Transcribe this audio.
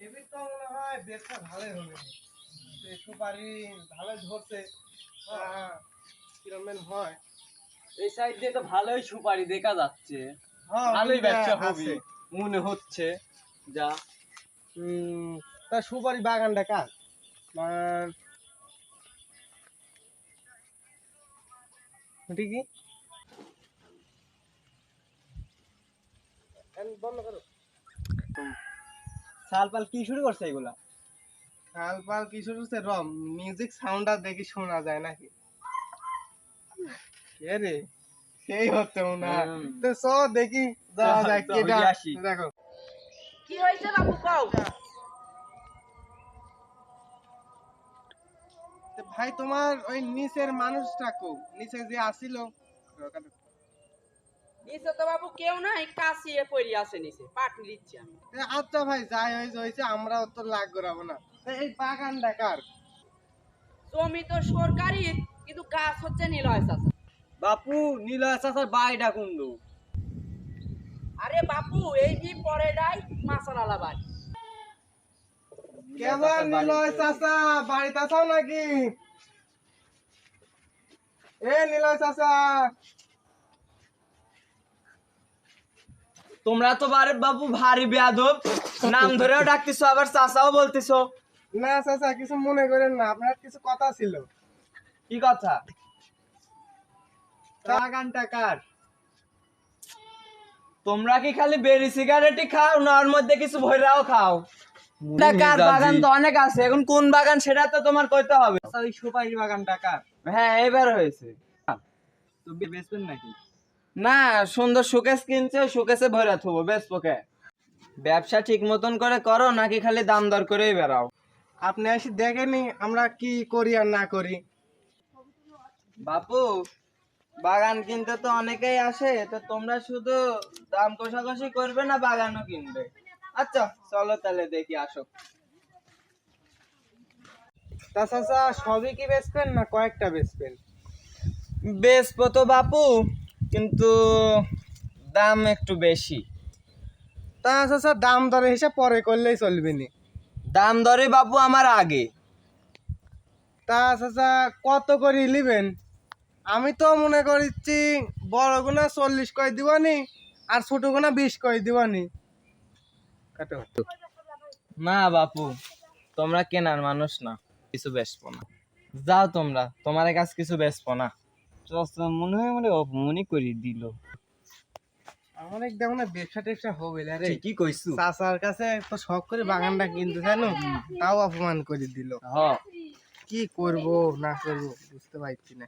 এবার তো মনে হয় বেশটা ভালোই হবে, সুপারি ভালো ধরছে। কিরমেন হয় এই সাইড দিয়ে তো ভালোই সুপারি দেখা যাচ্ছে, হ্যাঁ ভালোই ব্যবসা হবে আছে। মনে হচ্ছে। যা তা সুপারি বাগানটা কার? ঠিকই বন্ধ করো। সালপাল কি শুরু করছে এগুলা? পাল কি শুরু হচ্ছে? রম মিউজিক সাউন্ডটা দেখি শোনা যায় নাকি? কে রে? সেই হচ্ছে মনে হয়। তো চ দেখি যাওয়া যায় কেটা। দেখো কি হয়েছে বাবু কও? তো ভাই তোমার ওই নিচের মানুষটা কো, নিচে যে আসিল? নিচে তো বাবু কেউ নাই, কাশিয়ে পড়ে আছে নিচে, পাটি দিচ্ছি আমি। আচ্ছা ভাই যাই হয়েছে আমরাও তো লাগ করাবো না। এই বাগানটা কার? জমি তো সরকারি, কিন্তু গাছ হচ্ছে নিলয় চাচা। বাপু নীলয় চাচার বাড়িটা কুন্দু? আরে বাপু এই যে পরে যাই মাছরালা বাড়ি। কেমন নিলয় চাচা বাড়িতে আছো নাকি? এ নিলয় চাচা, তোমরা তো বাবু ভারী বেয়াদব, নাম ধরেও ডাকতেছো আবার চাচাও বলতেছো। না চাচা কিছু মনে করেন না, আপনার কিছু কথা ছিল। কি কথা? বাগানটা কার? তোমরা কি খালি বেরি সিগারেটই খাও না ওর মধ্যে কিছু ভৈরাও খাও? কার বাগান তো অনেক আছে, এখন কোন বাগান সেটা তো তোমার কইতে হবে। ওই সুপারি বাগানটা কার? হ্যাঁ এবার হয়েছে। তো বেচবেন নাকি? না, সুন্দর শোকেস কিনছে, শোকেসে ভরা থবো, বেচবো কে? ব্যবসা ঠিক মতন করে করো নাকি খালি দাম দর করেই বেড়াও? আপনি এসে দেখেনি আমরা কি করি আর না করি। বাপু বাগান কিনতে তো অনেকেই আসে, তো তোমরা শুধু দাম কষাকষি করবে না বাগানও কিনবে? আচ্ছা চলো তাহলে দেখি, আসো। তা চাচা সবই কি বেচবেন না কয়েকটা বেচবেন? বেচবো তো বাপু, কিন্তু দাম একটু বেশি। তা চাচা দাম দরে হিসাব পরে করলেই চলবে নি? দাম দরে বাপু আমার আগে। তা চাচা কত করে নিবেন? আমি তো মনে করছি বড় গুনা 40 কই দিবানি আর ছোট গুনা 20 কই দিবানি। কাটো না বাপু, তোমরা কেনার মানুষ না, কিছু বেচবো না। যাও তোমরা, তোমার কাছে কিছু বেচবো না। মনে হয় মানে অপমানই করে দিল। আমার একদম না ব্যবসা টেবসা হবে না রে। কি কইছু? চাচার কাছে তো শখ করে বাগানটা কিনতে জানো, তাও অপমান করে দিল। হ্যাঁ। কি করব না করব বুঝতে পারছি না।